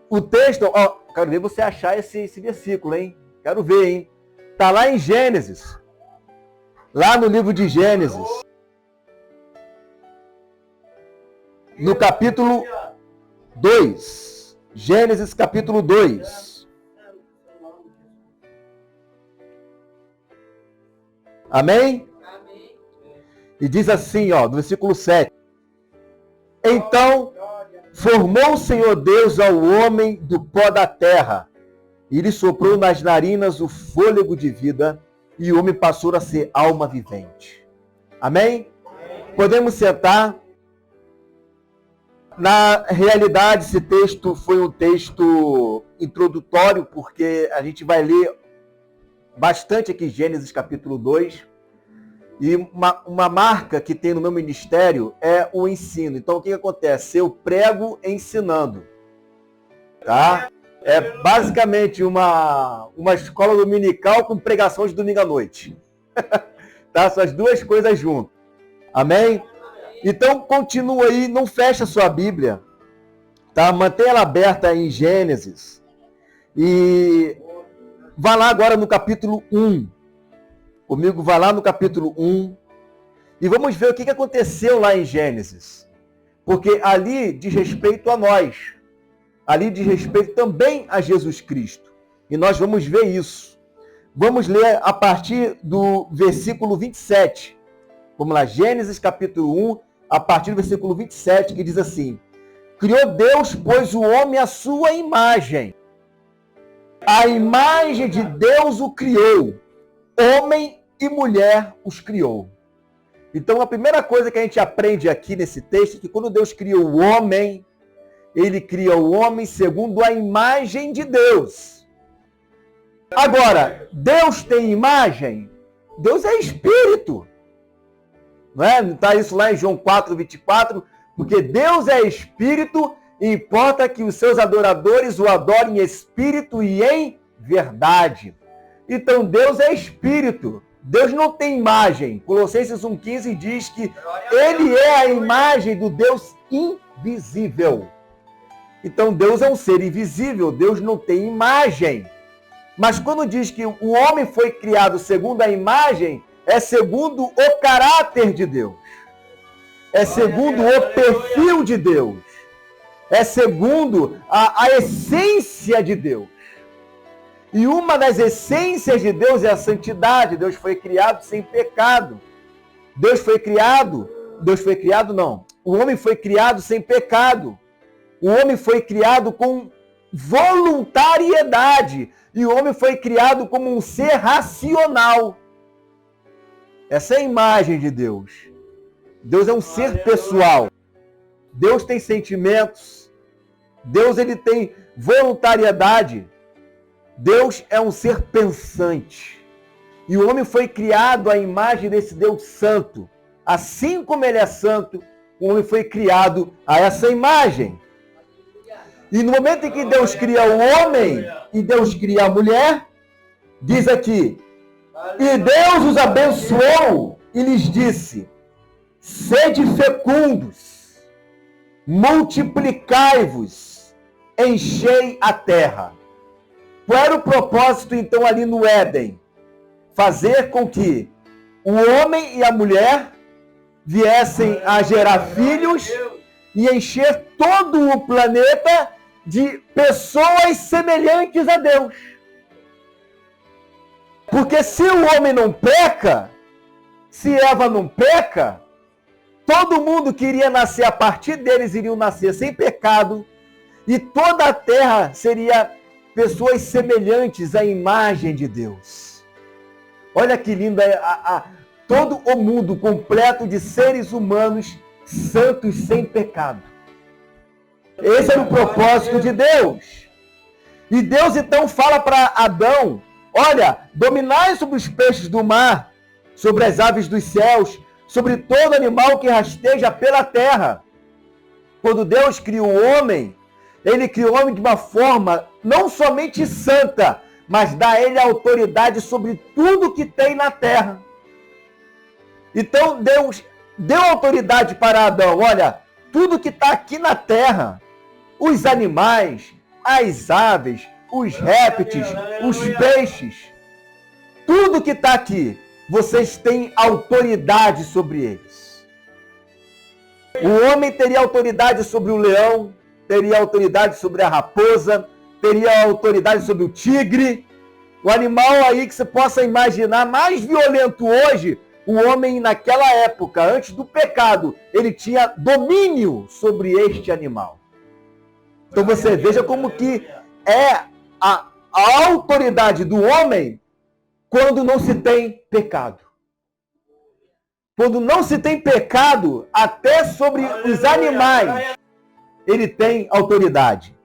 o texto, ó, quero ver você achar esse versículo, hein? Quero ver, hein? Tá lá em Gênesis. Lá no livro de Gênesis. No capítulo 2. Gênesis capítulo 2. Amém? Amém? E diz assim, ó, no versículo 7. Então, formou o Senhor Deus ao homem do pó da terra, e lhe soprou nas narinas o fôlego de vida, e o homem passou a ser alma vivente. Amém? Podemos sentar. Na realidade, esse texto foi um texto introdutório, porque a gente vai ler bastante aqui Gênesis capítulo 2. E uma marca que tem no meu ministério é o ensino. Então, o que acontece? Eu prego ensinando. Tá? É basicamente uma escola dominical com pregação de domingo à noite. Tá? São as duas coisas juntas. Amém? Então, continua aí, não fecha a sua Bíblia. Tá? Mantenha ela aberta em Gênesis. E vá lá agora no capítulo 1. Comigo, vai lá no capítulo 1 e vamos ver o que aconteceu lá em Gênesis. Porque ali diz respeito a nós. Ali diz respeito também a Jesus Cristo. E nós vamos ver isso. Vamos ler a partir do versículo 27. Vamos lá, Gênesis capítulo 1, a partir do versículo 27, que diz assim: Criou Deus, pois, o homem à sua imagem. A imagem de Deus o criou. Homem e mulher os criou. Então, a primeira coisa que a gente aprende aqui nesse texto é que quando Deus criou o homem, ele cria o homem segundo a imagem de Deus. Agora, Deus tem imagem? Deus é espírito. Não é? Está isso lá em João 4, 24, porque Deus é espírito e importa que os seus adoradores o adorem em espírito e em verdade. Então, Deus é espírito. Deus não tem imagem. Colossenses 1,15 diz que ele é a imagem do Deus invisível. Então, Deus é um ser invisível. Deus não tem imagem. Mas quando diz que o homem foi criado segundo a imagem, é segundo o caráter de Deus. É segundo o perfil de Deus. É segundo a essência de Deus. E uma das essências de Deus é a santidade. Deus foi criado sem pecado. O homem foi criado sem pecado. O homem foi criado com voluntariedade. E o homem foi criado como um ser racional. Essa é a imagem de Deus. Deus é um ser pessoal. Deus tem sentimentos. Deus ele tem voluntariedade. Deus é um ser pensante. E o homem foi criado à imagem desse Deus santo. Assim como ele é santo, o homem foi criado a essa imagem. E no momento em que Deus cria o homem e Deus cria a mulher, diz aqui: e Deus os abençoou e lhes disse: sede fecundos, multiplicai-vos, enchei a terra. Qual era o propósito, então, ali no Éden? Fazer com que o homem e a mulher viessem a gerar filhos e encher todo o planeta de pessoas semelhantes a Deus. Porque se o homem não peca, se Eva não peca, todo mundo que iria nascer a partir deles iriam nascer sem pecado e toda a terra seria pessoas semelhantes à imagem de Deus. Olha que lindo, todo o mundo completo de seres humanos santos sem pecado. Esse era o propósito de Deus. E Deus então fala para Adão: olha, dominai sobre os peixes do mar, sobre as aves dos céus, sobre todo animal que rasteja pela terra. Quando Deus criou o homem, ele criou o homem de uma forma não somente santa, mas dá a ele a autoridade sobre tudo que tem na terra. Então Deus deu autoridade para Adão. Olha, tudo que está aqui na terra, os animais, as aves, os répteis, os peixes. Tudo que está aqui, vocês têm autoridade sobre eles. O homem teria autoridade sobre o leão, teria autoridade sobre a raposa, teria autoridade sobre o tigre. O animal aí que você possa imaginar mais violento hoje, o homem naquela época, antes do pecado, ele tinha domínio sobre este animal. Então você veja como que é a autoridade do homem quando não se tem pecado. Quando não se tem pecado, até sobre os animais, ele tem autoridade.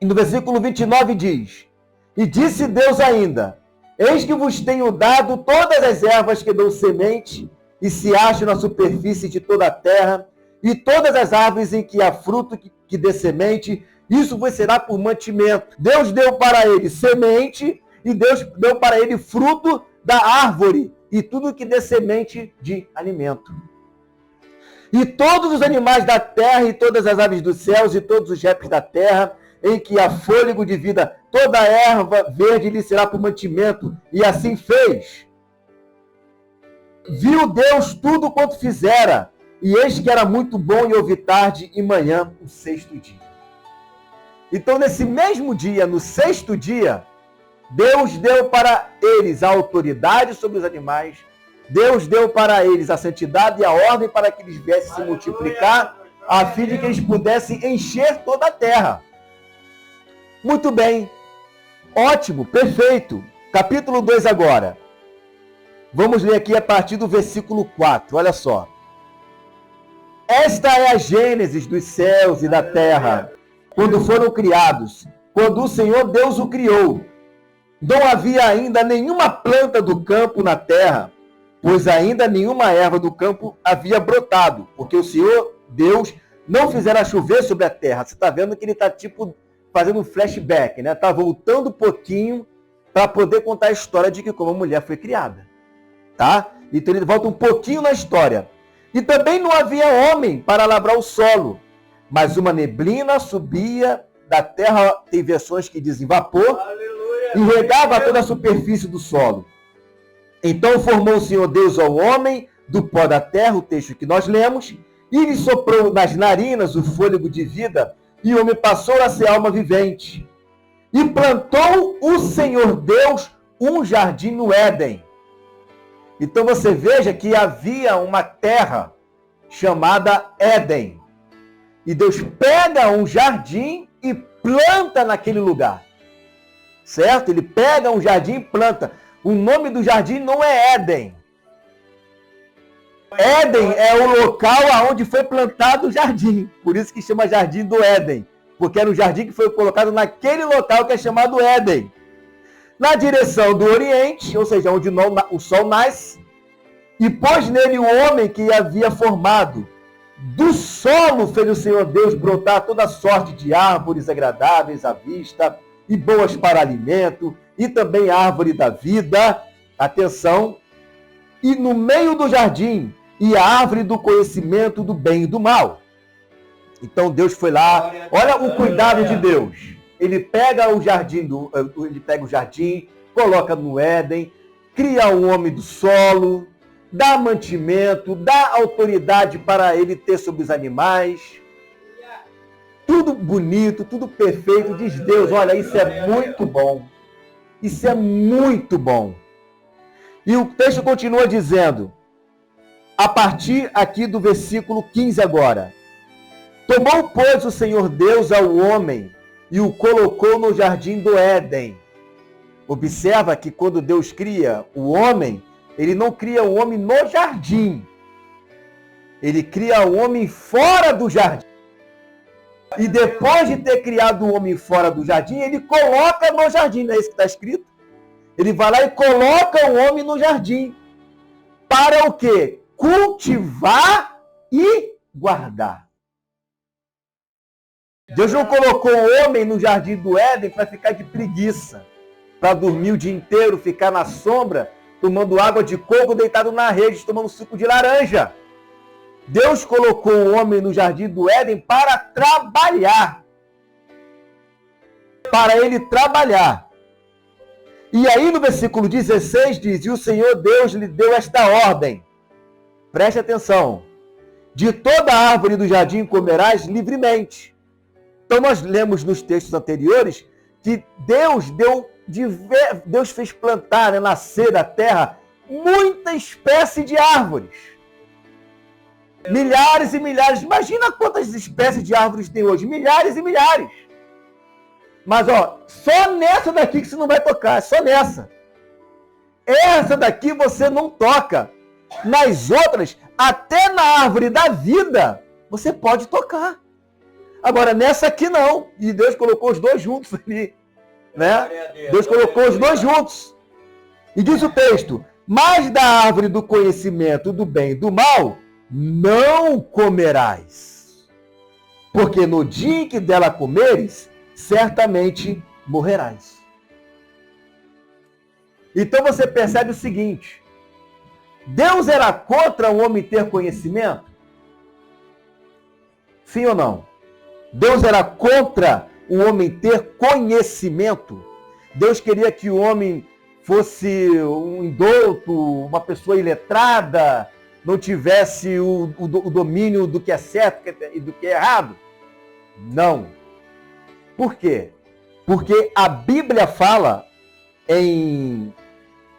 E no versículo 29 diz: e disse Deus ainda: eis que vos tenho dado todas as ervas que dão semente e se acham na superfície de toda a terra, e todas as árvores em que há fruto que dê semente, isso vos será por mantimento. Deus deu para ele semente e Deus deu para ele fruto da árvore e tudo que dê semente de alimento. E todos os animais da terra e todas as aves dos céus e todos os répteis da terra, em que há fôlego de vida, toda erva verde lhe será por mantimento. E assim fez. Viu Deus tudo quanto fizera, e eis que era muito bom, e houve tarde e manhã, o sexto dia. Então, nesse mesmo dia, no sexto dia, Deus deu para eles a autoridade sobre os animais, Deus deu para eles a santidade e a ordem para que eles viessem se multiplicar, a fim de que eles pudessem encher toda a terra. Muito bem, ótimo, perfeito. Capítulo 2 agora. Vamos ler aqui a partir do versículo 4, olha só. Esta é a gênese dos céus e da terra, quando foram criados, quando o Senhor Deus o criou. Não havia ainda nenhuma planta do campo na terra, pois ainda nenhuma erva do campo havia brotado, porque o Senhor Deus não fizera chover sobre a terra. Você está vendo que ele está fazendo um flashback, né? Está voltando um pouquinho para poder contar a história de que como a mulher foi criada. Tá? Então ele volta um pouquinho na história. E também não havia homem para lavrar o solo, mas uma neblina subia da terra, tem versões que dizem vapor, e regava toda a superfície do solo. Então formou o Senhor Deus ao homem do pó da terra, o texto que nós lemos, e lhe soprou nas narinas o fôlego de vida, e o homem passou a ser alma vivente. E plantou o Senhor Deus um jardim no Éden. Então você veja que havia uma terra chamada Éden. E Deus pega um jardim e planta naquele lugar. Certo? Ele pega um jardim e planta. O nome do jardim não é Éden. Éden é o local onde foi plantado o jardim. Por isso que chama Jardim do Éden. Porque era um jardim que foi colocado naquele local que é chamado Éden. Na direção do Oriente, ou seja, onde o sol nasce, e pôs nele o homem que havia formado. Do solo fez o Senhor Deus brotar toda sorte de árvores agradáveis à vista e boas para alimento, e também a árvore da vida. Atenção! E no meio do jardim, e a árvore do conhecimento do bem e do mal. Então Deus foi lá, olha o cuidado de Deus. Ele pega o jardim, coloca no Éden, cria o homem do solo, dá mantimento, dá autoridade para ele ter sobre os animais. Tudo bonito, tudo perfeito, diz Deus, olha, isso é muito bom. Isso é muito bom. E o texto continua dizendo, a partir aqui do versículo 15 agora. Tomou, pois, o Senhor Deus ao homem e o colocou no jardim do Éden. Observa que quando Deus cria o homem, ele não cria o homem no jardim. Ele cria o homem fora do jardim. E depois de ter criado o homem fora do jardim, ele coloca no jardim. Não é isso que está escrito? Ele vai lá e coloca o homem no jardim. Para o quê? Cultivar e guardar. Deus não colocou o homem no jardim do Éden para ficar de preguiça, para dormir o dia inteiro, ficar na sombra, tomando água de coco, deitado na rede, tomando suco de laranja. Deus colocou o homem no jardim do Éden para trabalhar. para ele trabalhar. E aí no versículo 16 diz, e o Senhor Deus lhe deu esta ordem. Preste atenção. De toda árvore do jardim comerás livremente. Então nós lemos nos textos anteriores que Deus fez plantar, né, nascer da terra, muita espécie de árvores. Milhares e milhares. Imagina quantas espécies de árvores tem hoje. Milhares e milhares. Mas, só nessa daqui que você não vai tocar. Só nessa. Essa daqui você não toca. Nas outras, até na árvore da vida, você pode tocar. Agora, nessa aqui não. E Deus colocou os dois juntos ali. Né? Deus colocou os dois juntos. E diz o texto, mas da árvore do conhecimento do bem e do mal, não comerás. Porque no dia em que dela comeres, certamente morrerás. Então você percebe o seguinte, Deus era contra o homem ter conhecimento? Sim ou não? Deus era contra o homem ter conhecimento? Deus queria que o homem fosse um indouto, uma pessoa iletrada, não tivesse o domínio do que é certo e do que é errado? Não. Por quê? Porque a Bíblia fala em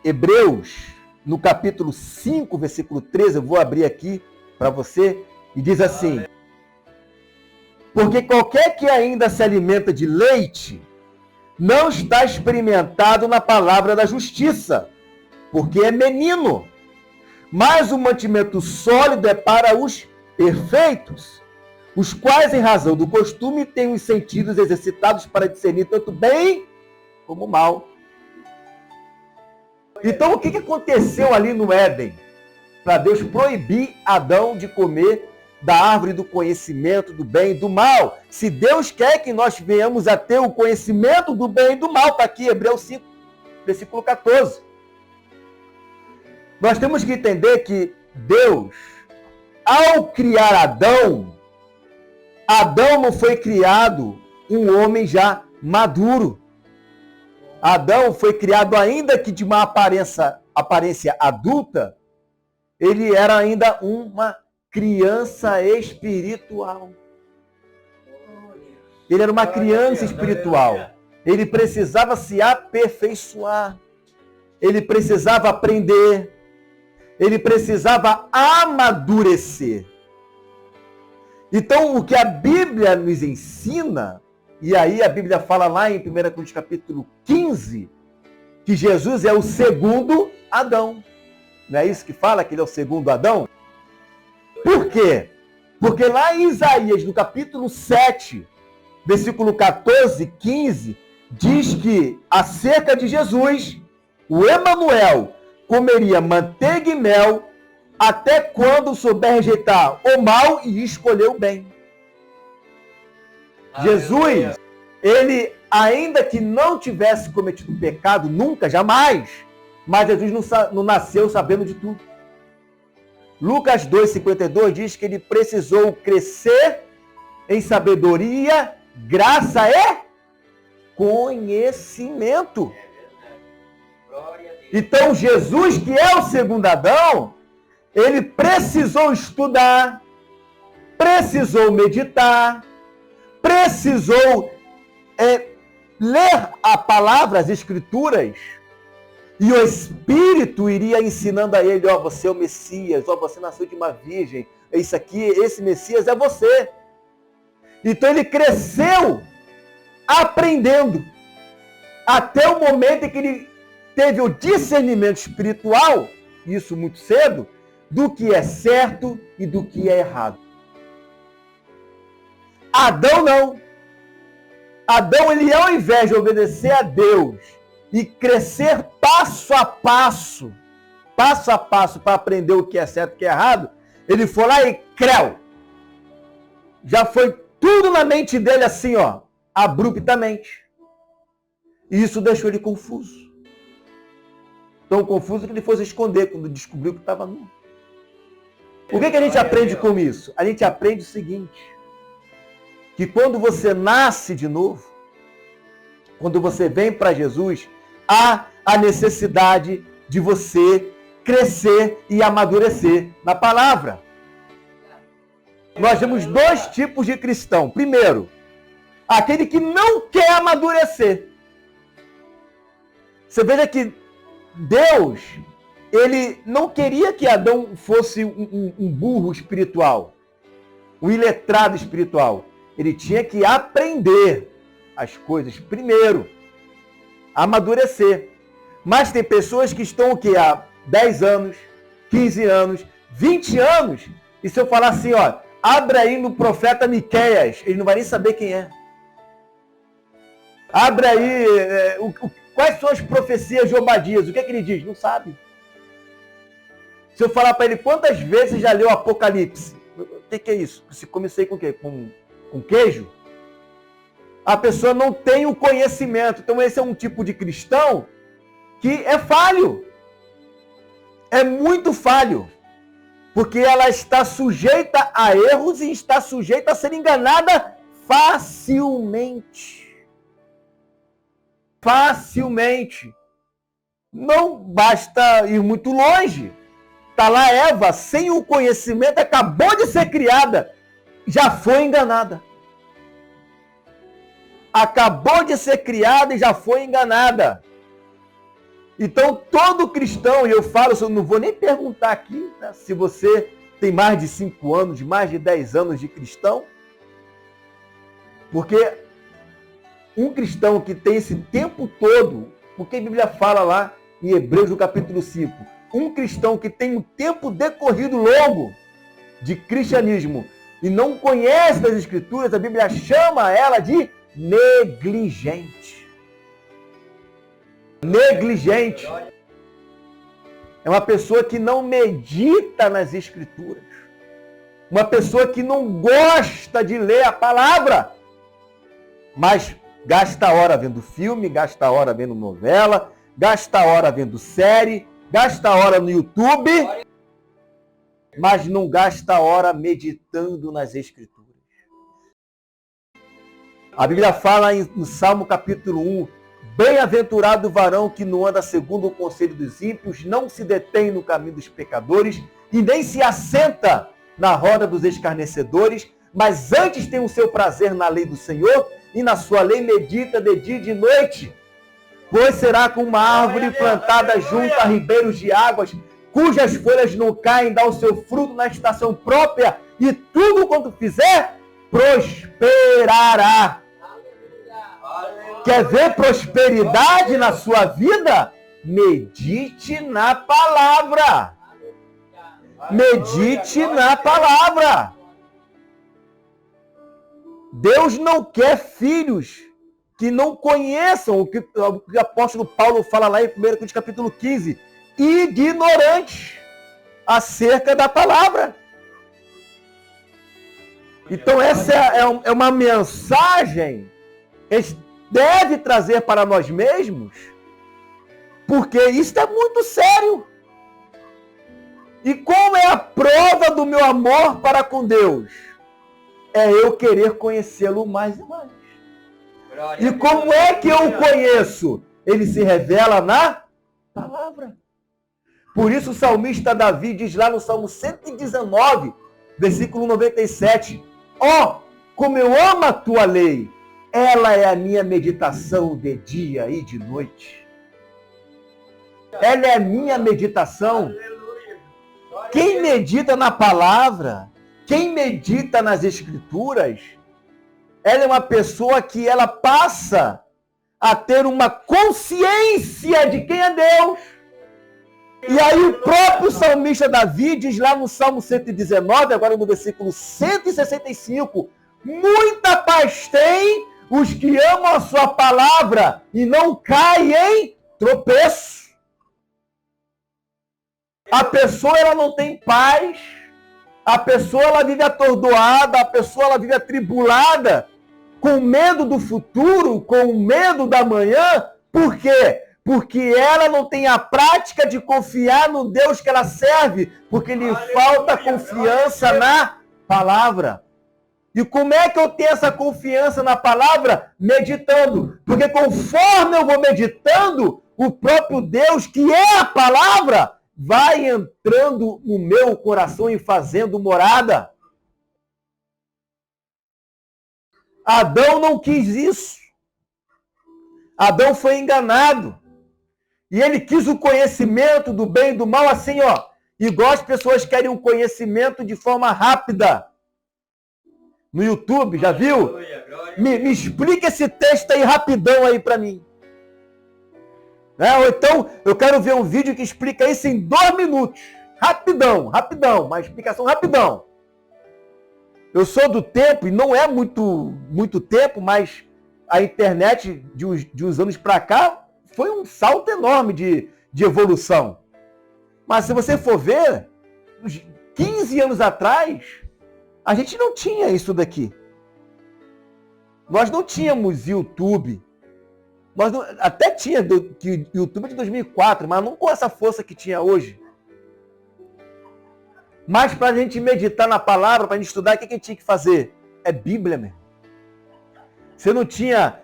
Hebreus, no capítulo 5, versículo 13, eu vou abrir aqui para você, e diz assim, porque qualquer que ainda se alimenta de leite, não está experimentado na palavra da justiça, porque é menino. Mas o mantimento sólido é para os perfeitos, os quais, em razão do costume, têm os sentidos exercitados para discernir tanto bem como mal. Então, o que aconteceu ali no Éden? Para Deus proibir Adão de comer da árvore do conhecimento do bem e do mal. Se Deus quer que nós venhamos a ter o conhecimento do bem e do mal, está aqui, Hebreus 5, versículo 14. Nós temos que entender que Deus, ao criar Adão, Adão não foi criado um homem já maduro. Adão foi criado ainda que de uma aparência adulta, ele era ainda uma criança espiritual. Ele era uma criança espiritual. Ele precisava se aperfeiçoar. Ele precisava aprender. Ele precisava amadurecer. Então, o que a Bíblia nos ensina, e aí a Bíblia fala lá em 1 Coríntios capítulo 15, que Jesus é o segundo Adão. Não é isso que fala, que ele é o segundo Adão? Por quê? Porque lá em Isaías, no capítulo 7, versículo 14 e 15, diz que acerca de Jesus, o Emanuel comeria manteiga e mel até quando souber rejeitar o mal e escolher o bem. Jesus, ele, ainda que não tivesse cometido pecado, nunca, jamais, mas Jesus não nasceu sabendo de tudo. Lucas 2,52 diz que ele precisou crescer em sabedoria, graça e conhecimento. Então, Jesus, que é o segundo Adão, ele precisou estudar, precisou meditar, precisou ler a palavra, as Escrituras, e o Espírito iria ensinando a ele, você é o Messias, você nasceu de uma virgem, isso aqui, esse Messias é você. Então ele cresceu aprendendo, até o momento em que ele teve o discernimento espiritual, isso muito cedo, do que é certo e do que é errado. Adão não. Adão, ele ao invés de obedecer a Deus e crescer passo a passo para aprender o que é certo e o que é errado, ele foi lá e creu. Já foi tudo na mente dele assim, abruptamente. E isso deixou ele confuso. Tão confuso que ele foi se esconder quando descobriu que estava nu. O que a gente aprende com isso? A gente aprende o seguinte, que quando você nasce de novo, quando você vem para Jesus, há a necessidade de você crescer e amadurecer na palavra. Nós temos dois tipos de cristão. Primeiro, aquele que não quer amadurecer. Você veja que Deus, ele não queria que Adão fosse um burro espiritual, um iletrado espiritual. Ele tinha que aprender as coisas primeiro, amadurecer. Mas tem pessoas que estão o quê? Há 10 anos, 15 anos, 20 anos, e se eu falar assim, ó, abra aí no profeta Miqueias, ele não vai nem saber quem é. Abra aí, quais são as profecias de Obadias, o que é que ele diz? Não sabe. Se eu falar para ele, quantas vezes já leu Apocalipse? O que é isso? Se comecei com o quê? Com queijo? A pessoa não tem o conhecimento. Então esse é um tipo de cristão que é falho. É muito falho. Porque ela está sujeita a erros e está sujeita a ser enganada facilmente. Facilmente. Não basta ir muito longe. Está lá Eva, sem o conhecimento, acabou de ser criada, já foi enganada. Acabou de ser criada e já foi enganada. Então, todo cristão, e eu falo, eu não vou nem perguntar aqui, né, se você tem mais de 5 anos, de mais de 10 anos de cristão, porque um cristão que tem esse tempo todo, porque a Bíblia fala lá em Hebreus, no capítulo 5, um cristão que tem um tempo decorrido longo de cristianismo e não conhece das Escrituras, a Bíblia chama ela de negligente. Negligente. É uma pessoa que não medita nas Escrituras. Uma pessoa que não gosta de ler a palavra. Mas gasta hora vendo filme, gasta hora vendo novela, gasta hora vendo série, gasta hora no YouTube, mas não gasta hora meditando nas Escrituras. A Bíblia fala no Salmo capítulo 1, bem-aventurado o varão que não anda segundo o conselho dos ímpios, não se detém no caminho dos pecadores e nem se assenta na roda dos escarnecedores, mas antes tem o seu prazer na lei do Senhor e na sua lei medita de dia e de noite. Pois será como uma árvore plantada junto a ribeiros de águas, cujas folhas não caem, dá o seu fruto na estação própria, e tudo quanto fizer, prosperará. Quer ver prosperidade na sua vida? Medite na palavra. Medite na palavra. Deus não quer filhos que não conheçam o que o apóstolo Paulo fala lá em 1 Coríntios capítulo 15, ignorantes acerca da palavra. Então essa é uma mensagem que a gente deve trazer para nós mesmos, porque isso é muito sério. E como é a prova do meu amor para com Deus? É eu querer conhecê-lo mais e mais. E como é que eu o conheço? Ele se revela na palavra. Por isso o salmista Davi diz lá no Salmo 119, versículo 97, ó, como eu amo a tua lei, ela é a minha meditação de dia e de noite. Ela é a minha meditação. Quem medita na palavra, quem medita nas Escrituras, ela é uma pessoa que ela passa a ter uma consciência de quem é Deus. E aí o próprio salmista Davi diz lá no Salmo 119, agora no versículo 165, muita paz tem os que amam a sua palavra e não caem em tropeço. A pessoa ela não tem paz, a pessoa ela vive atordoada, a pessoa ela vive atribulada, com medo do futuro, com medo da manhã. Por quê? Porque ela não tem a prática de confiar no Deus que ela serve, porque lhe falta confiança na palavra. E como é que eu tenho essa confiança na palavra? Meditando. Porque conforme eu vou meditando, o próprio Deus, que é a palavra, vai entrando no meu coração e fazendo morada. Adão não quis isso. Adão foi enganado. E ele quis o conhecimento do bem e do mal assim, ó. Igual as pessoas querem um conhecimento de forma rápida. No YouTube, já viu? Me explica esse texto aí rapidão aí para mim. Ou então, eu quero ver um vídeo que explica isso em 2 minutos. Rapidão, uma explicação rapidão. Eu sou do tempo, e não é muito tempo, mas a internet de uns anos para cá foi um salto enorme de evolução. Mas se você for ver, uns 15 anos atrás, a gente não tinha isso daqui. Nós não tínhamos YouTube. Até tinha YouTube de 2004, mas não com essa força que tinha hoje. Mas para a gente meditar na palavra, para a gente estudar, o que a gente tinha que fazer? É Bíblia mesmo. Você não tinha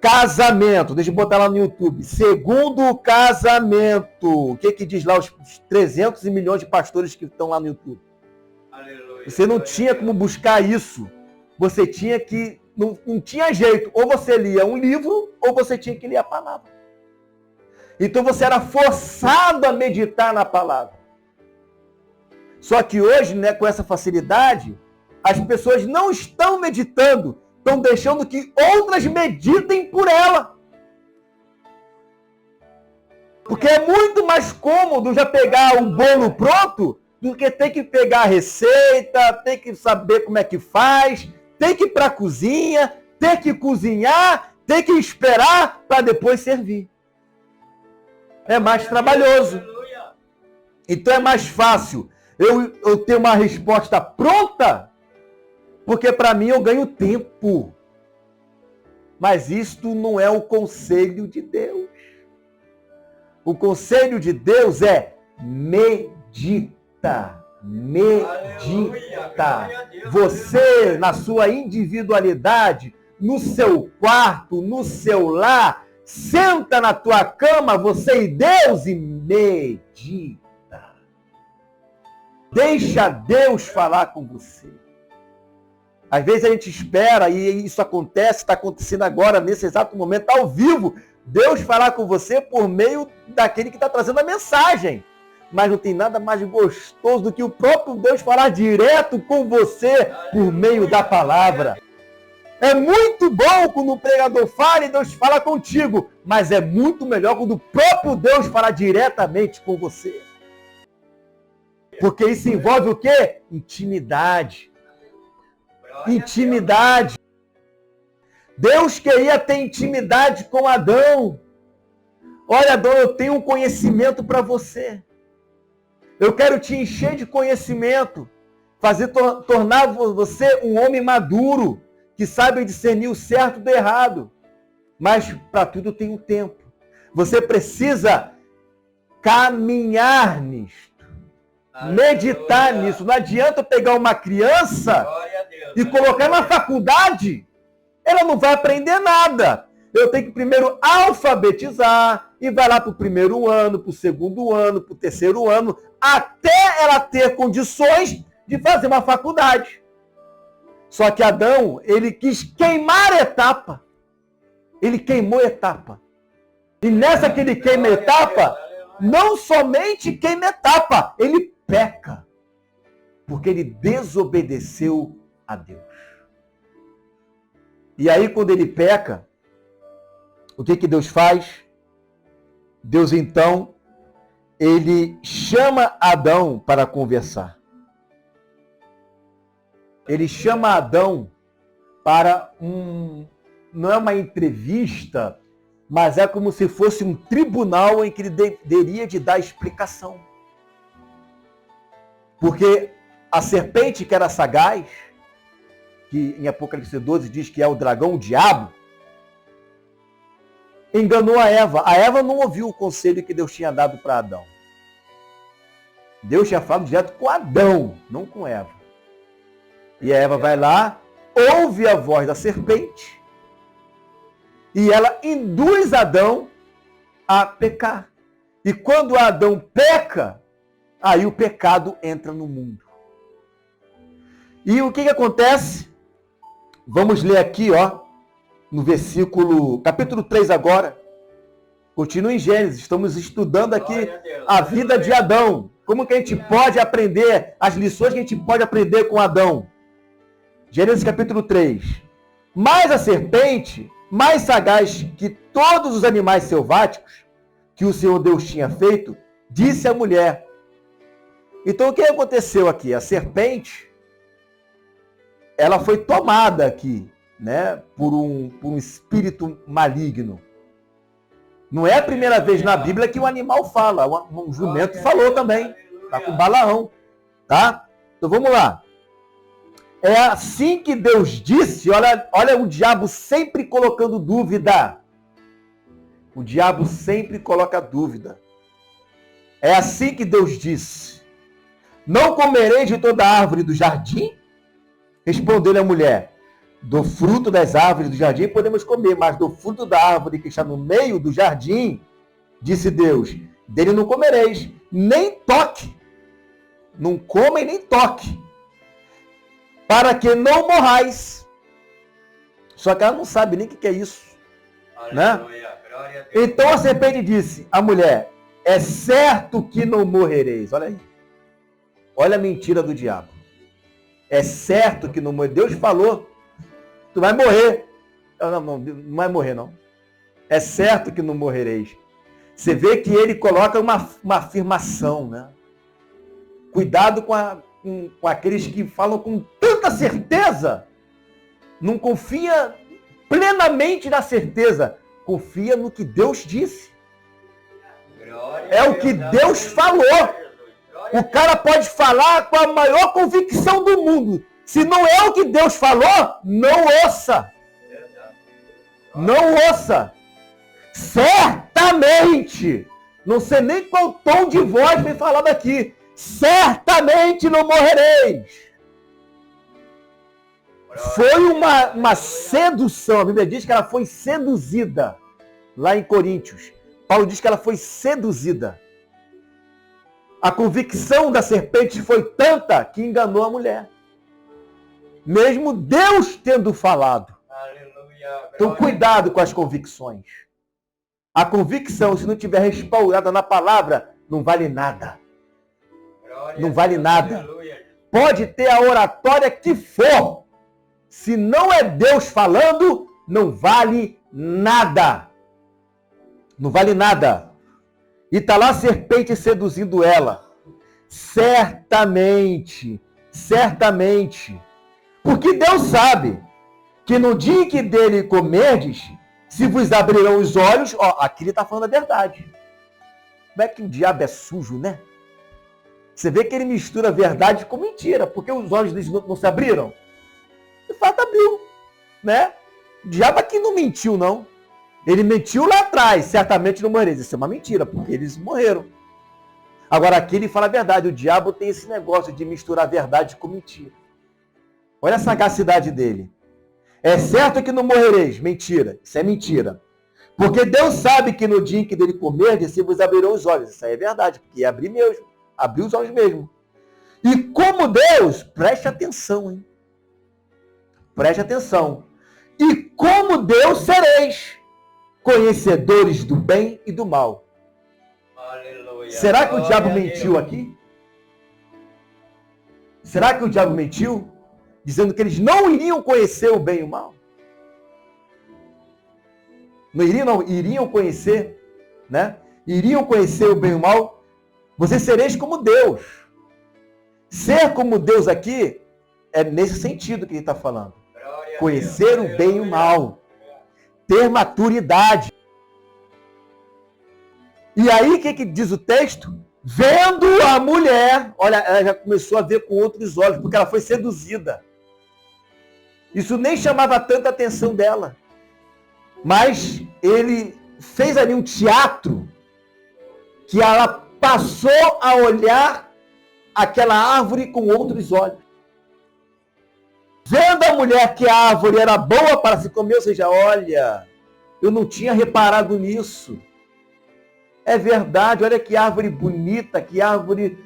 casamento. Deixa eu botar lá no YouTube. Segundo casamento. O que diz lá os 300 milhões de pastores que estão lá no YouTube? Aleluia, você não tinha como buscar isso. Você tinha que... Não tinha jeito. Ou você lia um livro, ou você tinha que ler a palavra. Então você era forçado a meditar na palavra. Só que hoje, né, com essa facilidade, as pessoas não estão meditando, estão deixando que outras meditem por ela. Porque é muito mais cômodo já pegar o bolo pronto do que ter que pegar a receita, ter que saber como é que faz, ter que ir para a cozinha, ter que cozinhar, ter que esperar para depois servir. É mais trabalhoso. Então é mais fácil eu ter uma resposta pronta, porque para mim eu ganho tempo. Mas isto não é o conselho de Deus. O conselho de Deus é medita. Medita. Você, na sua individualidade, no seu quarto, no seu lar, senta na tua cama, você e Deus, e medita. Deixa Deus falar com você. Às vezes a gente espera, e isso acontece, está acontecendo agora, nesse exato momento, ao vivo, Deus falar com você por meio daquele que está trazendo a mensagem. Mas não tem nada mais gostoso do que o próprio Deus falar direto com você por meio da palavra. É muito bom quando o pregador fala e Deus fala contigo, mas é muito melhor quando o próprio Deus fala diretamente com você. Porque isso envolve o quê? Intimidade. Intimidade. Deus queria ter intimidade com Adão. Olha, Adão, eu tenho um conhecimento para você. Eu quero te encher de conhecimento, tornar você um homem maduro, que sabe discernir o certo do errado. Mas para tudo tem um tempo. Você precisa caminhar nisto. Meditar nisso. Não adianta eu pegar uma criança e colocar na faculdade. Ela não vai aprender nada. Eu tenho que primeiro alfabetizar e vai lá para o 1º ano, para o 2º ano, para o 3º ano, até ela ter condições de fazer uma faculdade. Só que Adão, ele quis queimar a etapa. Ele queimou a etapa. E nessa que ele queima a etapa, não somente queima a etapa, ele peca. Porque ele desobedeceu a Deus. E aí, quando ele peca, o que Deus faz? Deus, então, ele chama Adão para conversar. Ele chama Adão para não é uma entrevista, mas é como se fosse um tribunal em que ele deveria de dar explicação. Porque a serpente, que era sagaz, que em Apocalipse 12 diz que é o dragão, o diabo, enganou a Eva. A Eva não ouviu o conselho que Deus tinha dado para Adão. Deus tinha falado direto com Adão, não com Eva. E a Eva vai lá, ouve a voz da serpente, e ela induz Adão a pecar. E quando Adão peca, aí o pecado entra no mundo. E o que acontece? Vamos ler aqui, no capítulo 3 agora. Continua em Gênesis, estamos estudando aqui a vida de Adão. Como que a gente pode aprender, as lições que a gente pode aprender com Adão. Gênesis capítulo 3. Mas a serpente, mais sagaz que todos os animais selváticos que o Senhor Deus tinha feito, disse à mulher. Então o que aconteceu aqui? A serpente, ela foi tomada aqui, né, por um espírito maligno. Não é a primeira vez na Bíblia que um animal fala. Um jumento falou também. Está com Balaão. Tá? Então vamos lá. É assim que Deus disse. Olha o diabo sempre colocando dúvida. O diabo sempre coloca dúvida. É assim que Deus disse. Não comereis de toda árvore do jardim? Respondeu-lhe a mulher. Do fruto das árvores do jardim podemos comer, mas do fruto da árvore que está no meio do jardim, disse Deus, dele não comereis, nem toque. Não coma e nem toque. Para que não morrais. Só que ela não sabe nem o que é isso. Né? Então a serpente disse, a mulher, é certo que não morrereis. Olha aí. Olha a mentira do diabo. É certo que não morrereis. Deus falou. Tu vai morrer. Não vai morrer, não. É certo que não morrereis. Você vê que ele coloca uma afirmação, né? Cuidado com aqueles que falam com tanta certeza. Não confia plenamente na certeza. Confia no que Deus disse. É o que Deus falou. O cara pode falar com a maior convicção do mundo. Se não é o que Deus falou, não ouça. Não ouça. Certamente. Não sei nem qual tom de voz vem falado aqui. Certamente não morrereis. Foi uma sedução. A Bíblia diz que ela foi seduzida. Lá em Coríntios. Paulo diz que ela foi seduzida. A convicção da serpente foi tanta que enganou a mulher. Mesmo Deus tendo falado. Aleluia. Então, cuidado com as convicções. A convicção, se não estiver respaldada na palavra, não vale nada. Não vale nada. Pode ter a oratória que for. Se não é Deus falando, não vale nada. Não vale nada. E está lá a serpente seduzindo ela. Certamente. Porque Deus sabe que no dia em que dele comerdes, se vos abrirão os olhos, aqui ele está falando a verdade. Como é que o diabo é sujo, né? Você vê que ele mistura verdade com mentira, porque os olhos deles não se abriram. De fato abriu, né? O diabo aqui não mentiu, não. Ele mentiu lá atrás, certamente não morrereis. Isso é uma mentira, porque eles morreram. Agora aqui ele fala a verdade. O diabo tem esse negócio de misturar verdade com mentira. Olha a sagacidade dele. É certo que não morrereis. Mentira. Isso é mentira. Porque Deus sabe que no dia em que dele comerdes, se vos abrirão os olhos. Isso aí é verdade, porque ia abrir mesmo. Abriu os olhos mesmo. E como Deus, preste atenção, hein? Preste atenção. E como Deus sereis conhecedores do bem e do mal. Aleluia. Será que o diabo mentiu aqui? Será que o diabo mentiu? Dizendo que eles não iriam conhecer o bem e o mal? Não iriam conhecer, né? Iriam conhecer o bem e o mal. Vocês sereis como Deus. Ser como Deus aqui é nesse sentido que ele está falando. Conhecer o bem e o mal. Ter maturidade. E aí, o que diz o texto? Vendo a mulher, olha, ela já começou a ver com outros olhos, porque ela foi seduzida. Isso nem chamava tanta atenção dela. Mas ele fez ali um teatro que ela passou a olhar aquela árvore com outros olhos. Vendo a mulher que a árvore era boa para se comer, ou seja, olha, eu não tinha reparado nisso. É verdade, olha que árvore bonita, que árvore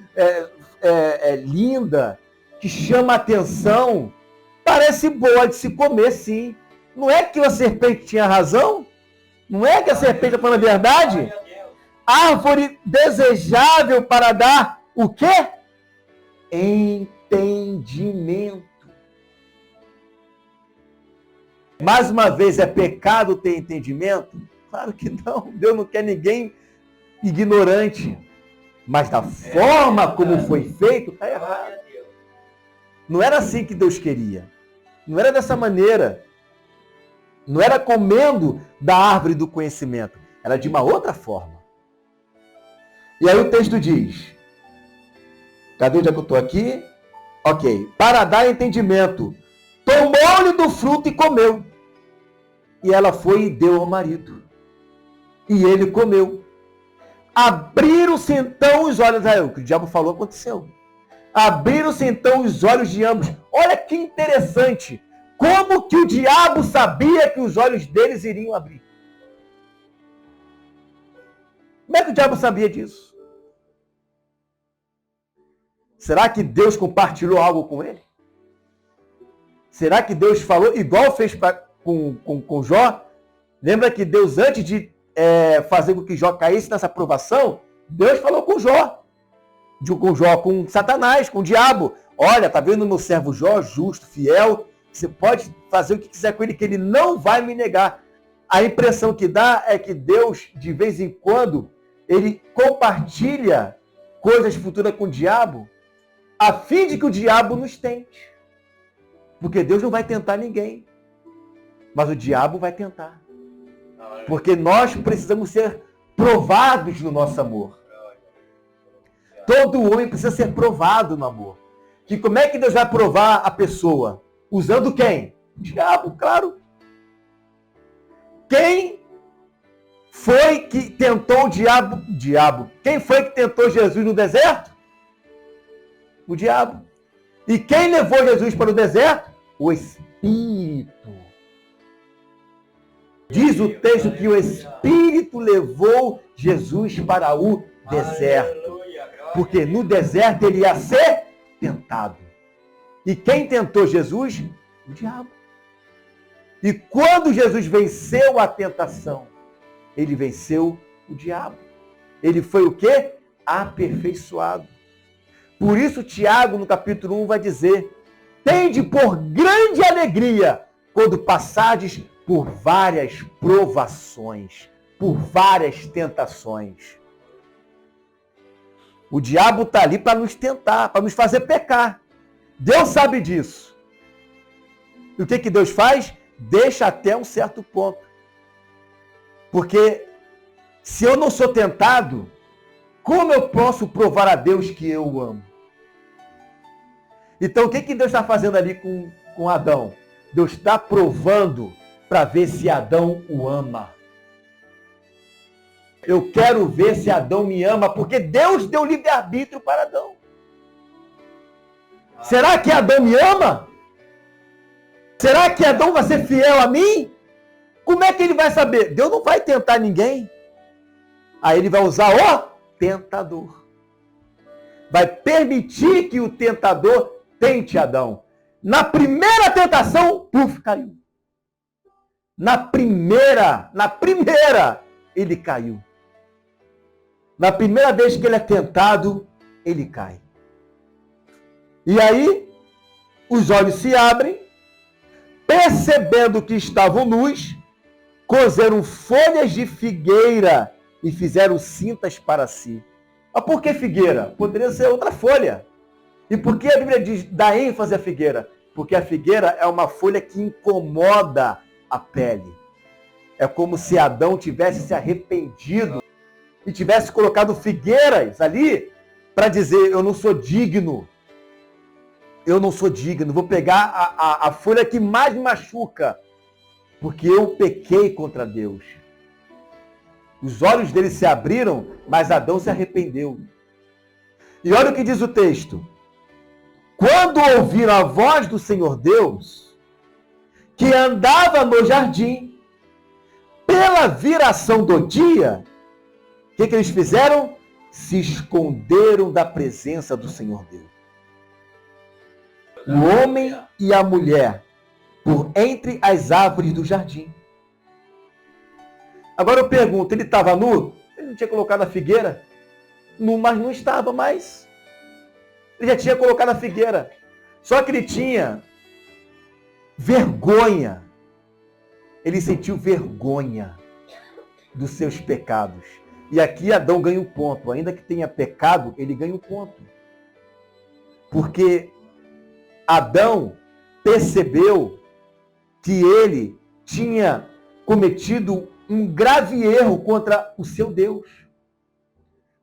linda, que chama a atenção. Parece boa de se comer, sim. Não é que a serpente tinha razão? Não é que a serpente está falando a verdade? Árvore desejável para dar o quê? Entendimento. Mais uma vez, é pecado ter entendimento? Claro que não. Deus não quer ninguém ignorante. Mas da forma como foi feito, está errado. Não era assim que Deus queria. Não era dessa maneira. Não era comendo da árvore do conhecimento. Era de uma outra forma. E aí o texto diz, cadê onde é que eu estou aqui? Ok. Para dar entendimento, tomou-lhe do fruto e comeu. E ela foi e deu ao marido. E ele comeu. Abriram-se então os olhos. O que o diabo falou aconteceu. Abriram-se então os olhos de ambos. Olha que interessante. Como que o diabo sabia que os olhos deles iriam abrir? Como é que o diabo sabia disso? Será que Deus compartilhou algo com ele? Será que Deus falou igual fez com Jó? Lembra que Deus, antes de fazer com que Jó caísse nessa provação, Deus falou com Jó. Com Satanás, com o diabo. Olha, tá vendo o meu servo Jó, justo, fiel? Você pode fazer o que quiser com ele, que ele não vai me negar. A impressão que dá é que Deus, de vez em quando, ele compartilha coisas futuras com o diabo, a fim de que o diabo nos tente. Porque Deus não vai tentar ninguém. Mas o diabo vai tentar. Porque nós precisamos ser provados no nosso amor. Todo homem precisa ser provado no amor. E como é que Deus vai provar a pessoa? Usando quem? O diabo, claro. Quem foi que tentou o diabo? Quem foi que tentou Jesus no deserto? O diabo. E quem levou Jesus para o deserto? O Espírito. Diz o texto que o Espírito levou Jesus para o deserto. Porque no deserto ele ia ser tentado. E quem tentou Jesus? O diabo. E quando Jesus venceu a tentação, ele venceu o diabo. Ele foi o quê? Aperfeiçoado. Por isso Tiago, no capítulo 1, vai dizer: tende por grande alegria quando passardes por várias provações, por várias tentações. O diabo está ali para nos tentar, para nos fazer pecar. Deus sabe disso. E o que Deus faz? Deixa até um certo ponto. Porque se eu não sou tentado, como eu posso provar a Deus que eu o amo? Então o que Deus está fazendo ali com Adão? Deus está provando para ver se Adão o ama. Eu quero ver se Adão me ama, porque Deus deu livre-arbítrio para Adão. Será que Adão me ama? Será que Adão vai ser fiel a mim? Como é que ele vai saber? Deus não vai tentar ninguém. Aí ele vai usar o tentador. Vai permitir que o tentador tente Adão. Na primeira tentação, caiu. Na primeira, ele caiu. Na primeira vez que ele é tentado, ele cai. E aí, os olhos se abrem, percebendo que estavam nus, cozeram folhas de figueira e fizeram cintas para si. Mas por que figueira? Poderia ser outra folha. E por que a Bíblia dá ênfase à figueira? Porque a figueira é uma folha que incomoda a pele. É como se Adão tivesse se arrependido e tivesse colocado figueiras ali para dizer: eu não sou digno. Eu não sou digno. Vou pegar a folha que mais me machuca, porque eu pequei contra Deus. Os olhos dele se abriram, mas Adão se arrependeu. E olha o que diz o texto. Quando ouviram a voz do Senhor Deus, que andava no jardim, pela viração do dia, o que eles fizeram? Se esconderam da presença do Senhor Deus. O homem e a mulher, por entre as árvores do jardim. Agora eu pergunto, ele estava nu? Ele não tinha colocado a figueira? Nu, mas não estava mais. Ele já tinha colocado a figueira. Só que ele tinha vergonha. Ele sentiu vergonha dos seus pecados. E aqui Adão ganha um ponto. Ainda que tenha pecado, ele ganha um ponto. Porque Adão percebeu que ele tinha cometido um grave erro contra o seu Deus.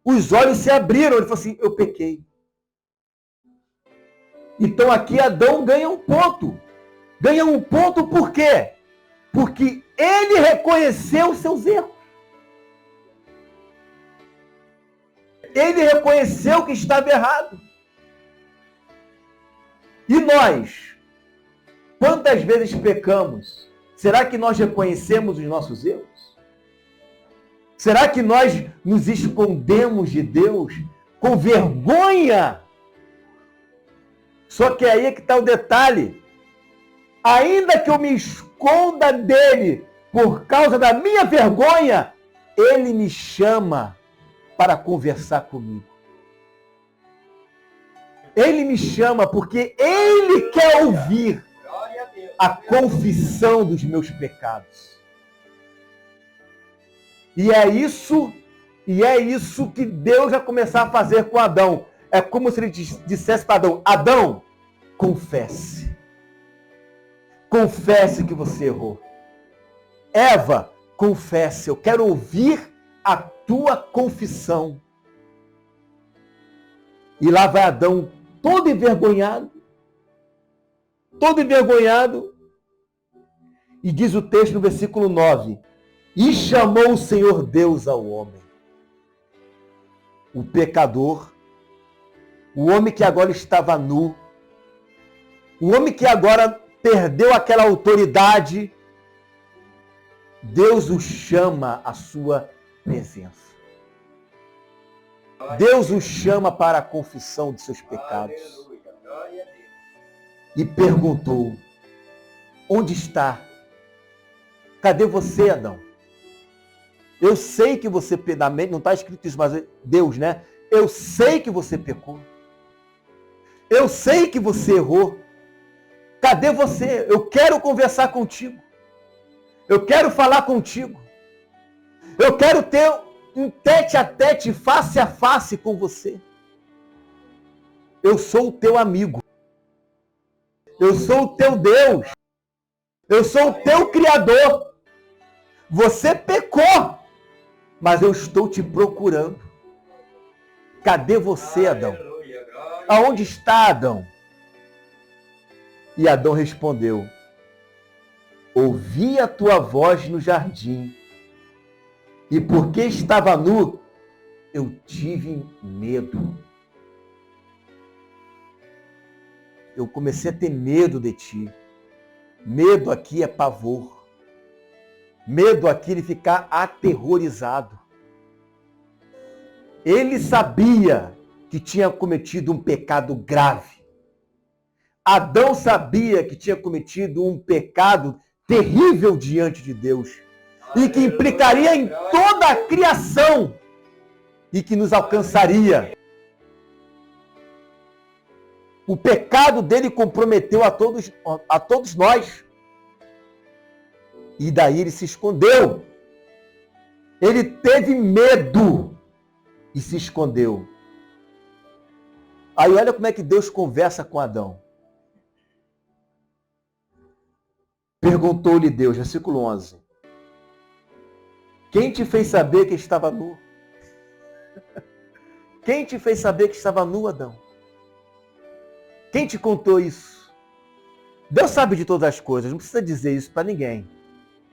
Os olhos se abriram, ele falou assim, eu pequei. Então aqui Adão ganha um ponto. Ganha um ponto por quê? Porque ele reconheceu os seus erros. Ele reconheceu que estava errado. E nós? Quantas vezes pecamos? Será que nós reconhecemos os nossos erros? Será que nós nos escondemos de Deus com vergonha? Só que aí é que está o detalhe. Ainda que eu me esconda dele por causa da minha vergonha, ele me chama para conversar comigo. Ele me chama porque ele quer ouvir a confissão dos meus pecados. E é isso que Deus vai começar a fazer com Adão. É como se ele dissesse para Adão, Adão, confesse. Confesse que você errou. Eva, confesse. Eu quero ouvir a tua confissão. E lá vai Adão, todo envergonhado. Todo envergonhado. E diz o texto no versículo 9. E chamou o Senhor Deus ao homem. O pecador. O homem que agora estava nu. O homem que agora perdeu aquela autoridade. Deus o chama à sua presença. Deus o chama para a confissão de seus pecados. E perguntou, onde está? Cadê você, Adão? Eu sei que você, não está escrito isso, mas Deus, né? Eu sei que você pecou. Eu sei que você errou. Cadê você? Eu quero conversar contigo. Eu quero falar contigo. Eu quero ter um tete-a-tete, face a face com você. Eu sou o teu amigo. Eu sou o teu Deus. Eu sou o teu Criador. Você pecou, mas eu estou te procurando. Cadê você, Adão? Aonde está Adão? E Adão respondeu, ouvi a tua voz no jardim, e porque estava nu, eu tive medo. Eu comecei a ter medo de ti. Medo aqui é pavor. Medo aqui é ficar aterrorizado. Ele sabia que tinha cometido um pecado grave. Adão sabia que tinha cometido um pecado terrível diante de Deus. E que implicaria em toda a criação. E que nos alcançaria. O pecado dele comprometeu a todos nós. E daí ele se escondeu. Ele teve medo e se escondeu. Aí olha como é que Deus conversa com Adão. Perguntou-lhe Deus, versículo 11. Quem te fez saber que estava nu? Quem te fez saber que estava nu, Adão? Quem te contou isso? Deus sabe de todas as coisas, não precisa dizer isso para ninguém.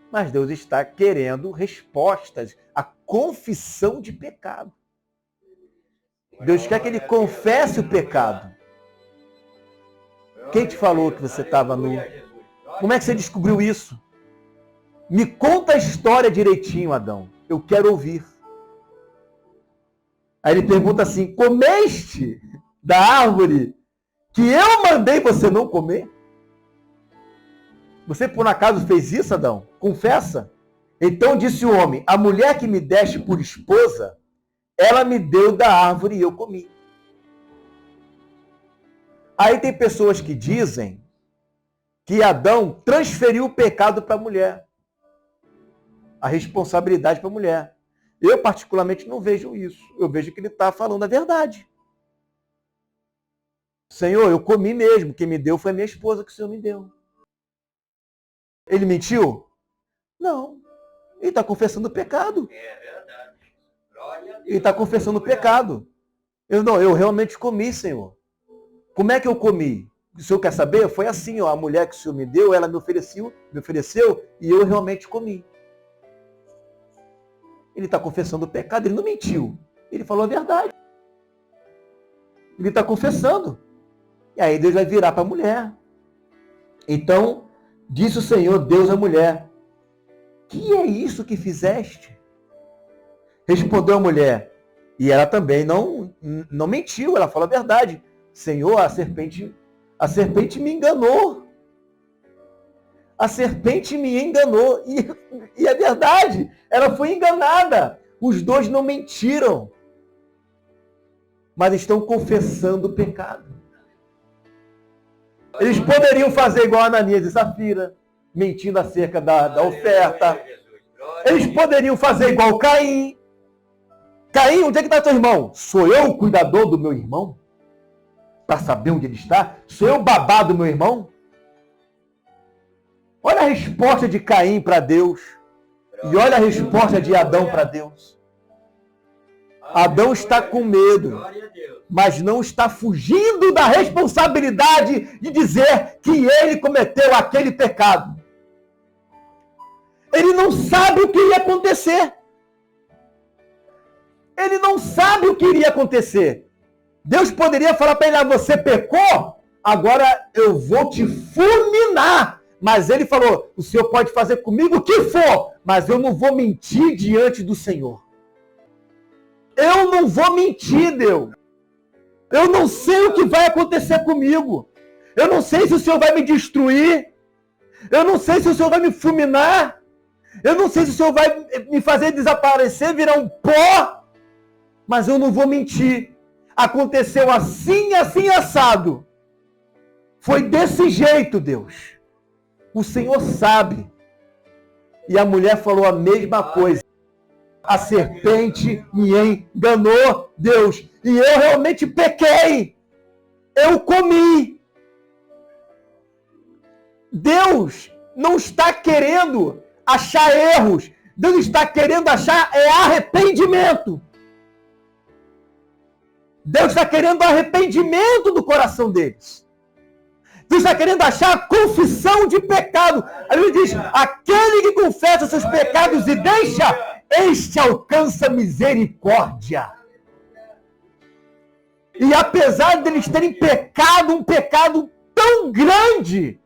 Mas Deus está querendo respostas à confissão de pecado. Deus quer que ele confesse o pecado. Quem te falou que você estava nu? Como é que você descobriu isso? Me conta a história direitinho, Adão. Eu quero ouvir. Aí ele pergunta assim: comeste da árvore que eu mandei você não comer? Você por acaso fez isso, Adão? Confessa. Então disse o homem: a mulher que me deste por esposa, ela me deu da árvore e eu comi. Aí tem pessoas que dizem que Adão transferiu o pecado para a mulher. A responsabilidade para a mulher. Eu, particularmente, não vejo isso. Eu vejo que ele está falando a verdade. Senhor, eu comi mesmo. Quem me deu foi a minha esposa que o Senhor me deu. Ele mentiu? Não. Ele está confessando o pecado. É verdade. Glória a Deus. Ele está confessando o pecado. Eu realmente comi, Senhor. Como é que eu comi? O Senhor quer saber? Foi assim, ó, a mulher que o Senhor me deu, ela me ofereceu e eu realmente comi. Ele está confessando o pecado, ele não mentiu. Ele falou a verdade. Ele está confessando. E aí Deus vai virar para a mulher. Então, disse o Senhor Deus à mulher: que é isso que fizeste? Respondeu a mulher. E ela também não mentiu, ela falou a verdade. Senhor, a serpente me enganou. A serpente me enganou. E é verdade, ela foi enganada. Os dois não mentiram, mas estão confessando o pecado. Eles poderiam fazer igual a Ananias e Safira, mentindo acerca da oferta. Eles poderiam fazer igual Caim. Caim, onde é que está teu irmão? Sou eu o cuidador do meu irmão? Para saber onde ele está? Sou eu o babá do meu irmão? Olha a resposta de Caim para Deus. E olha a resposta de Adão para Deus. Adão está com medo, mas não está fugindo da responsabilidade de dizer que ele cometeu aquele pecado. Ele não sabe o que ia acontecer. Ele não sabe o que iria acontecer. Deus poderia falar para ele: você pecou, agora eu vou te fulminar. Mas ele falou: o Senhor pode fazer comigo o que for, mas eu não vou mentir diante do Senhor. Eu não vou mentir, Deus. Eu não sei o que vai acontecer comigo. Eu não sei se o Senhor vai me destruir. Eu não sei se o Senhor vai me fulminar. Eu não sei se o Senhor vai me fazer desaparecer, virar um pó. Mas eu não vou mentir. Aconteceu assim, assim, assado. Foi desse jeito, Deus. O Senhor sabe. E a mulher falou a mesma coisa. A serpente me enganou, Deus. E eu realmente pequei. Eu comi. Deus não está querendo achar erros. Deus está querendo achar arrependimento. Deus está querendo arrependimento do coração deles. Deus está querendo achar confissão de pecado. A Bíblia diz: aquele que confessa seus pecados e deixa, este alcança misericórdia. E apesar deles terem pecado, um pecado tão grande,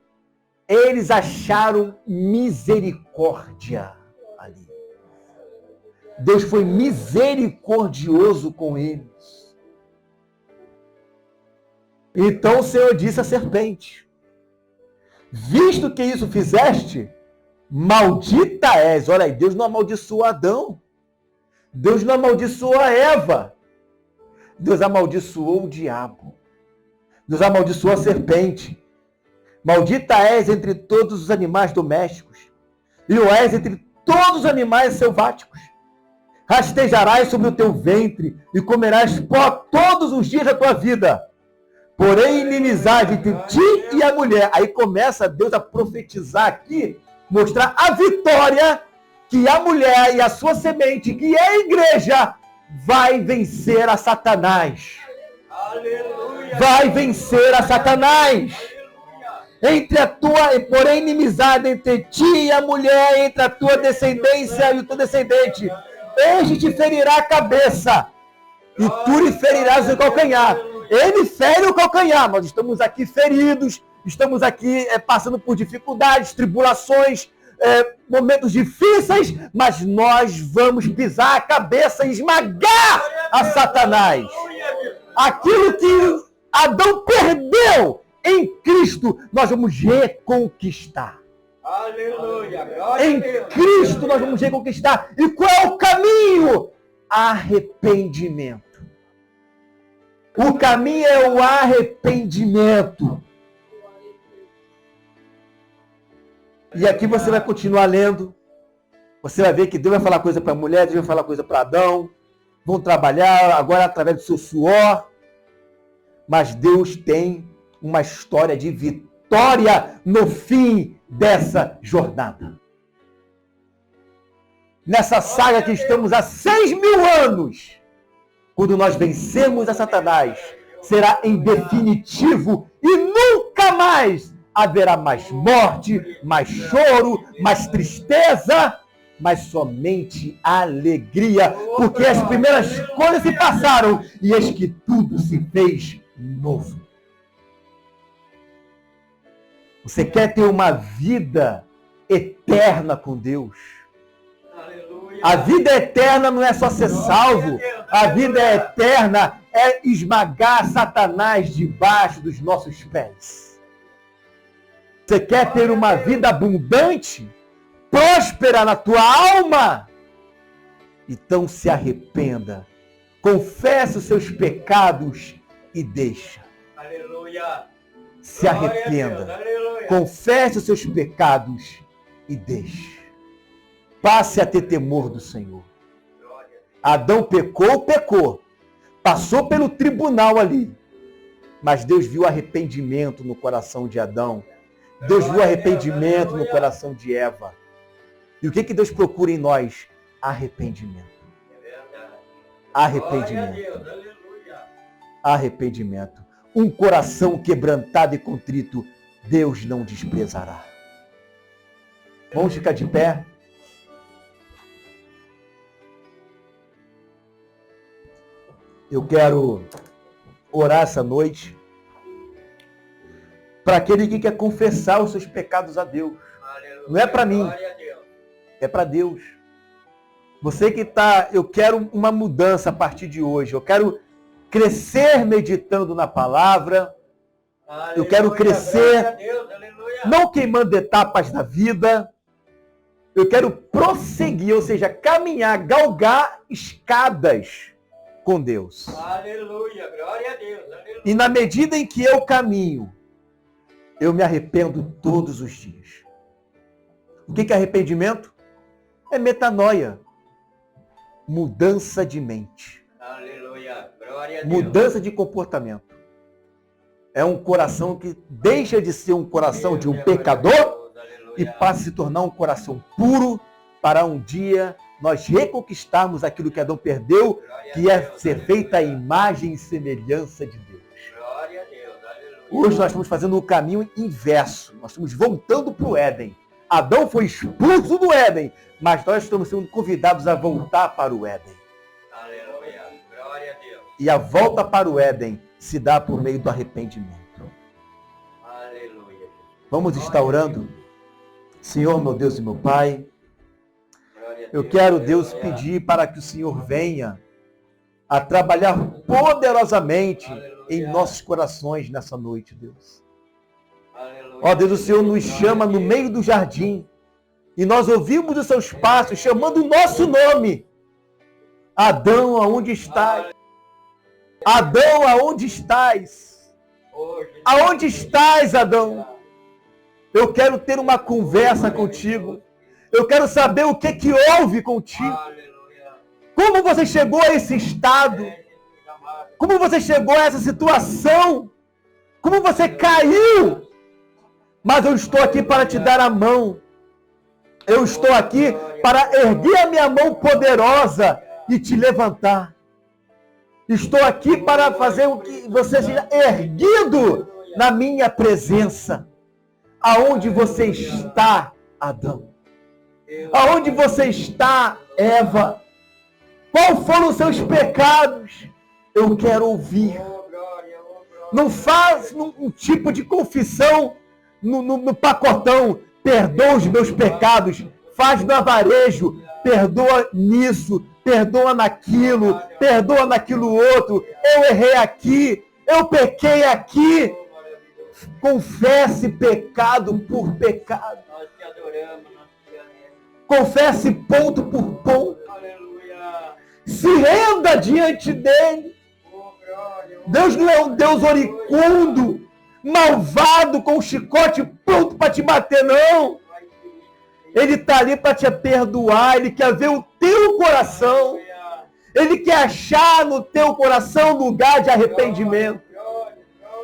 eles acharam misericórdia ali. Deus foi misericordioso com eles. Então o Senhor disse à serpente: visto que isso fizeste, maldita és. Olha aí, Deus não amaldiçoou Adão. Deus não amaldiçoou a Eva. Deus amaldiçoou o diabo. Deus amaldiçoou a serpente. Maldita és entre todos os animais domésticos, e o és entre todos os animais selváticos. Rastejarás sobre o teu ventre, e comerás pó todos os dias da tua vida. Porém, inimizade entre ti e a mulher. Aí começa Deus a profetizar aqui, mostrar a vitória que a mulher e a sua semente, que é a igreja, vai vencer a Satanás. Aleluia. Vai vencer a Satanás. Entre a tua, porém, inimizade entre ti e a mulher, entre a tua descendência e o teu descendente. Este te ferirá a cabeça, e tu lhe ferirás o calcanhar. Ele fere o calcanhar, nós estamos aqui feridos, estamos aqui passando por dificuldades, tribulações, momentos difíceis, mas nós vamos pisar a cabeça e esmagar a Satanás. Aquilo que Adão perdeu em Cristo, nós vamos reconquistar. Aleluia. Em Cristo nós vamos reconquistar. E qual é o caminho? Arrependimento. O caminho é o arrependimento. E aqui você vai continuar lendo. Você vai ver que Deus vai falar coisa para a mulher, Deus vai falar coisa para Adão. Vão trabalhar agora através do seu suor. Mas Deus tem uma história de vitória no fim dessa jornada. Nessa saga que estamos há 6.000 anos, quando nós vencemos a Satanás, será em definitivo e nunca mais haverá mais morte, mais choro, mais tristeza, mas somente alegria, porque as primeiras coisas se passaram e eis que tudo se fez novo. Você quer ter uma vida eterna com Deus? A vida eterna não é só ser salvo. A vida eterna é esmagar Satanás debaixo dos nossos pés. Você quer ter uma vida abundante, próspera na tua alma? Então se arrependa. Confesse os seus pecados e deixa. Aleluia. Se arrependa. Confesse os seus pecados e deixe. Passe a ter temor do Senhor. Adão pecou. Passou pelo tribunal ali. Mas Deus viu arrependimento no coração de Adão. Deus viu arrependimento no coração de Eva. E o que Deus procura em nós? Arrependimento. Arrependimento. Arrependimento. Um coração quebrantado e contrito, Deus não desprezará. Vamos ficar de pé. Eu quero orar essa noite para aquele que quer confessar os seus pecados a Deus. Não é para mim, é para Deus. Você que está, eu quero uma mudança a partir de hoje. Eu quero crescer meditando na palavra. Eu quero crescer não queimando etapas da vida. Eu quero prosseguir, ou seja, caminhar, galgar escadas com Deus. Aleluia, glória a Deus. Aleluia. E na medida em que eu caminho, eu me arrependo todos os dias. O que é arrependimento? É metanoia. Mudança de mente. Aleluia, glória a Deus. Mudança de comportamento. É um coração que deixa de ser um coração de um pecador e passa a se tornar um coração puro para um dia nós reconquistarmos aquilo que Adão perdeu, que é ser feita a imagem e semelhança de Deus. Glória a Deus, aleluia. Hoje nós estamos fazendo o caminho inverso. Nós estamos voltando para o Éden. Adão foi expulso do Éden, mas nós estamos sendo convidados a voltar para o Éden. Aleluia, glória a Deus. E a volta para o Éden se dá por meio do arrependimento. Aleluia. Vamos estar orando? Senhor, meu Deus e meu Pai, eu quero, Deus, pedir para que o Senhor venha a trabalhar poderosamente em nossos corações nessa noite, Deus. Ó Deus, o Senhor nos chama no meio do jardim e nós ouvimos os seus passos chamando o nosso nome. Adão, aonde estás? Adão, aonde estás? Aonde estás, Adão? Eu quero ter uma conversa contigo. Eu quero saber o que houve contigo. Como você chegou a esse estado? Como você chegou a essa situação? Como você caiu? Mas eu estou aqui para te dar a mão. Eu estou aqui para erguer a minha mão poderosa e te levantar. Estou aqui para fazer o que você seja erguido na minha presença. Aonde você está, Adão? Aonde você está, Eva? Quais foram os seus pecados? Eu quero ouvir. Não faz um tipo de confissão no pacotão. Perdoa os meus pecados. Faz no avarejo. Perdoa nisso. Perdoa naquilo. Perdoa naquilo outro. Eu errei aqui. Eu pequei aqui. Confesse pecado por pecado. Nós te adoramos, nós te amamos. Confesse ponto por ponto. Aleluia. Se renda diante dele. Deus não é um Deus oricundo, malvado, com um chicote pronto para te bater, não. Ele está ali para te perdoar. Ele quer ver o teu coração. Ele quer achar no teu coração lugar de arrependimento.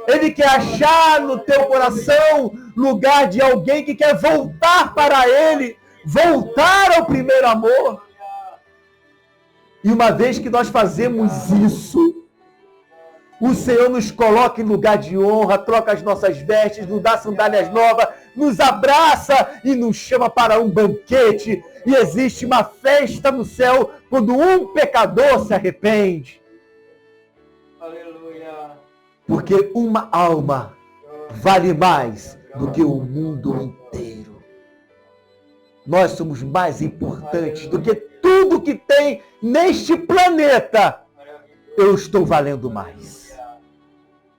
Ele quer achar no teu coração lugar de alguém que quer voltar para Ele, voltar ao primeiro amor. E uma vez que nós fazemos isso, o Senhor nos coloca em lugar de honra, troca as nossas vestes, nos dá sandálias novas, nos abraça e nos chama para um banquete. E existe uma festa no céu quando um pecador se arrepende. Aleluia. Porque uma alma vale mais do que o mundo inteiro. Nós somos mais importantes do que tudo que tem neste planeta. Eu estou valendo mais.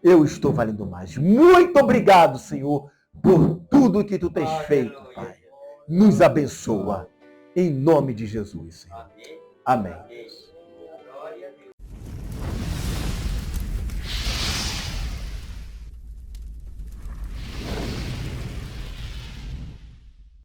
Eu estou valendo mais. Muito obrigado, Senhor, por tudo que Tu tens feito, Pai. Nos abençoa. Em nome de Jesus, Senhor. Amém.